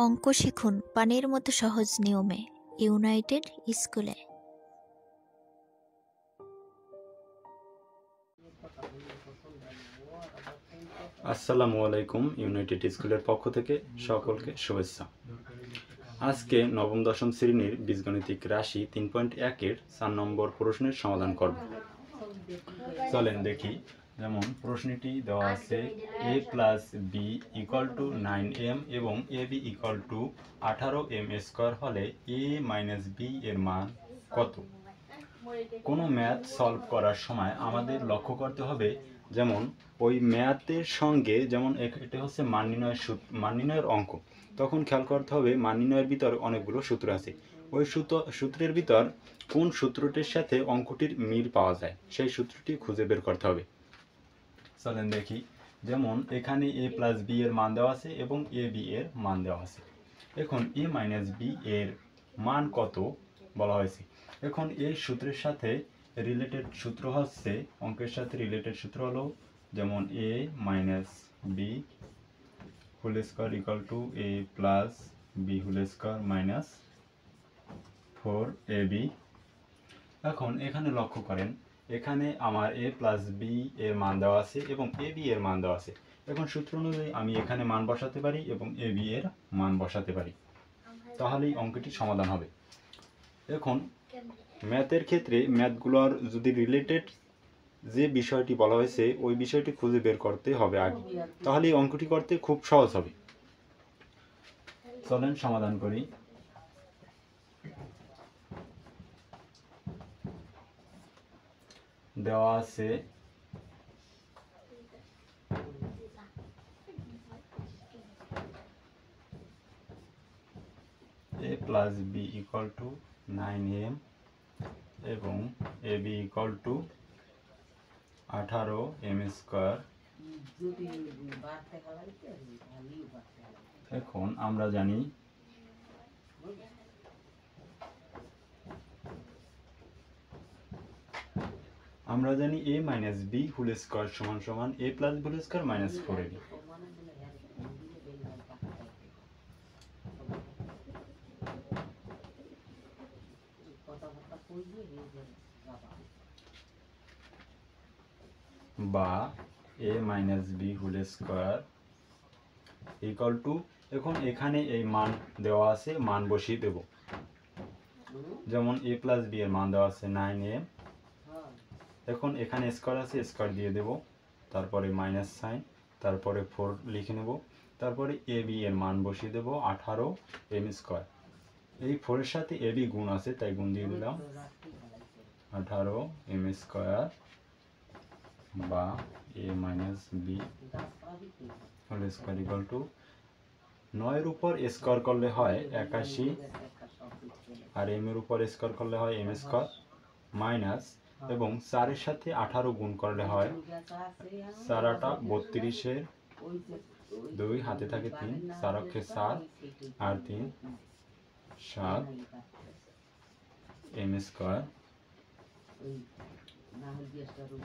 অঙ্ক শিখুন পানির মতো সহজ নিয়মে ইউনাইটেড স্কুলে। আসসালামু আলাইকুম। ইউনাইটেড স্কুলের পক্ষ থেকে সকলকে শুভেচ্ছা। আজকে নবম দশম শ্রেণীর বীজগণিতিক রাশি 3.1-এর 4 নম্বর প্রশ্নের সমাধান করব। চলেন দেখি। যেমন প্রশ্নটি দেওয়া আছে a plus B equal to 9m এবং ab equal to 18m square হলে a মাইনাস বি এর মান কত? কোনো ম্যাথ সলভ করার সময় আমাদের লক্ষ্য করতে হবে, যেমন ওই ম্যাথের সঙ্গে, যেমন এটা হচ্ছে মান নির্ণয়ের অঙ্ক, তখন খেয়াল করতে হবে মান নির্ণয়ের ভিতর অনেকগুলো সূত্র আছে। ওই সূত্রের ভিতর কোন সূত্রটির সাথে অঙ্কটির মিল পাওয়া যায় সেই সূত্রটি খুঁজে বের করতে হবে। চলেন দেখি। যেমন এখানে a প্লাস বি এর মান দেওয়া আছে এবং এ বি এর মান দেওয়া আছে। এখন a মাইনাস বি এর মান কত বলা হয়েছে। এখন এই সূত্রের সাথে রিলেটেড সূত্র হচ্ছে, অঙ্কের সাথে রিলেটেড সূত্র হলো, যেমন a minus B whole square equal to a plus B whole square minus 4ab। এখন এখানে লক্ষ্য করেন, এখানে আমার a প্লাস বি এর মান দেওয়া আছে এবং এ বি এর মান দেওয়া আছে। এখন সূত্র অনুযায়ী আমি এখানে মান বসাতে পারি এবং এ বি এর মান বসাতে পারি, তাহলেই অঙ্কটি সমাধান হবে। এখন ম্যাথের ক্ষেত্রে ম্যাথগুলোর যদি রিলেটেড যে বিষয়টি বলা হয়েছে ওই বিষয়টি খুঁজে বের করতে হবে আগে, তাহলে এই অঙ্কটি করতে খুব সহজ হবে। চলেন সমাধান করি। দেওয়া আছে a plus B equal to 9m এবং a b equal to 18m square. এখন আমরা জানি a minus B whole square সমান সমান a plus B whole square minus 4ab। বা a minus B whole square equal to, এখন এখানে এই মান দেওয়া আছে, মান বসিয়ে দেব। যেমন a প্লাস বি এর মান দেওয়া আছে 9m, এখন এখানে স্কোয়ার আছে, স্কোয়ার দিয়ে দেব, তারপরে মাইনাস সাইন, তারপরে 4 লিখে নেব, তারপরে এ বি এর মান বসিয়ে দেব 18m স্কোয়ার। এই 4 এর সাথে এ বি গুণ আছে তাই গুণ দিয়ে দিলাম 18m স্কোয়ার বা a minus B whole square equal to 9 এর উপর স্কোয়ার করলে হয় 81 আর m এর উপর স্কোয়ার করলে হয় m স্কোয়ার মাইনাস, এবং 4 এর সাথে 18 গুণ করলে হয় 4 8 32 2 হাতে থাকে 3, 4 অক্ষে 4 আর 3 7 m square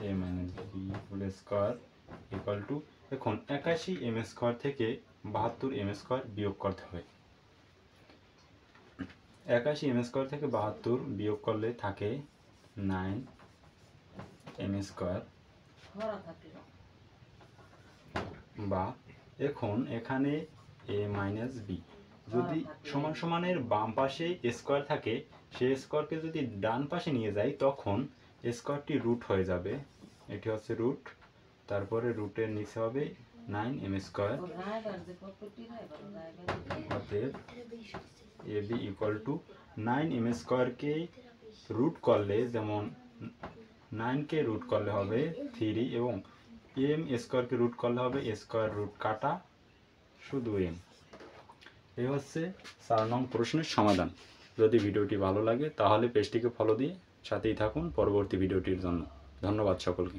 a minus B whole square equal to, এখন 81m স্কোয়ার থেকে 72m স্কোয়ার বিয়োগ করতে হবে। 81m স্কোয়ার থেকে 72 বিয়োগ করলে থাকে 9m স্কোয়ার। বা এখন এখানে a মাইনাস বি যদি সমান সমানের বাম পাশে স্কোয়ার থাকে, সেই স্কোয়ারকে যদি ডান পাশে নিয়ে যাই তখন স্কোয়ারটি রুট হয়ে যাবে। এটি হচ্ছে রুট, তারপরে রুটের নিচে হবে 9m স্কোয়ার। অতএব এ বি ইকুয়াল টু 9m স্কোয়ারকে রুট করলে, যেমন 9কে রুট করলে হবে 3 এবং m স্কোয়ারকে রুট করলে হবে স্কোয়ার রুট কাটা শুধু m। এই হচ্ছে 4 নং প্রশ্নের সমাধান। যদি ভিডিওটি ভালো লাগে তাহলে পেজটিকে ফলো দিয়ে সাথেই থাকুন পরবর্তী ভিডিওটির জন্য। ধন্যবাদ সকলকে।